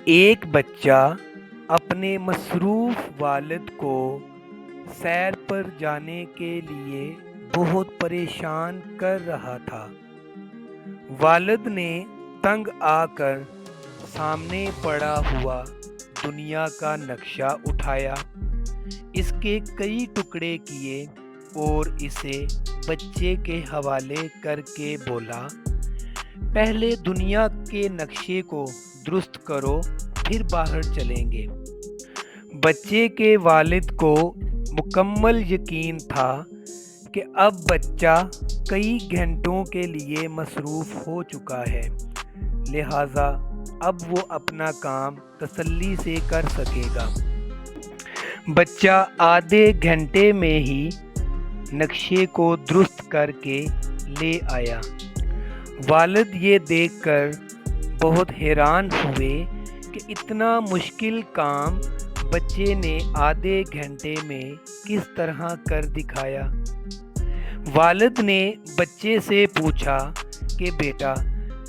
ایک بچہ اپنے مصروف والد کو سیر پر جانے کے لیے بہت پریشان کر رہا تھا۔ والد نے تنگ آ کر سامنے پڑا ہوا دنیا کا نقشہ اٹھایا، اس کے کئی ٹکڑے کیے اور اسے بچے کے حوالے کر کے بولا، پہلے دنیا کے نقشے کو درست کرو، پھر باہر چلیں گے۔ بچے کے والد کو مکمل یقین تھا کہ اب بچہ کئی گھنٹوں کے لیے مصروف ہو چکا ہے، لہٰذا اب وہ اپنا کام تسلی سے کر سکے گا۔ بچہ آدھے گھنٹے میں ہی نقشے کو درست کر کے لے آیا۔ والد یہ دیکھ کر بہت حیران ہوئے کہ اتنا مشکل کام بچے نے آدھے گھنٹے میں کس طرح کر دکھایا۔ والد نے بچے سے پوچھا کہ بیٹا،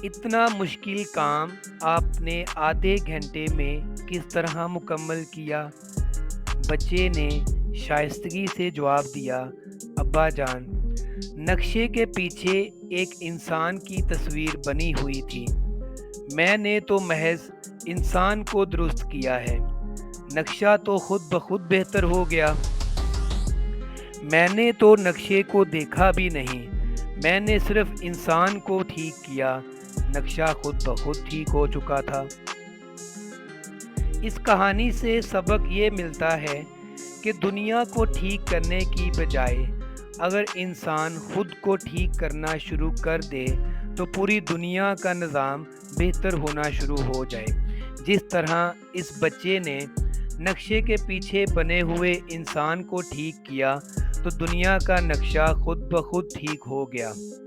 اتنا مشکل کام آپ نے آدھے گھنٹے میں کس طرح مکمل کیا؟ بچے نے شائستگی سے جواب دیا، ابا جان، نقشے کے پیچھے ایک انسان کی تصویر بنی ہوئی تھی، میں نے تو محض انسان کو درست کیا ہے، نقشہ تو خود بخود بہتر ہو گیا۔ میں نے تو نقشے کو دیکھا بھی نہیں، میں نے صرف انسان کو ٹھیک کیا، نقشہ خود بخود ٹھیک ہو چکا تھا۔ اس کہانی سے سبق یہ ملتا ہے کہ دنیا کو ٹھیک کرنے کی بجائے اگر انسان خود کو ٹھیک کرنا شروع کر دے تو پوری دنیا کا نظام بہتر ہونا شروع ہو جائے۔ جس طرح اس بچے نے نقشے کے پیچھے بنے ہوئے انسان کو ٹھیک کیا تو دنیا کا نقشہ خود بخود ٹھیک ہو گیا۔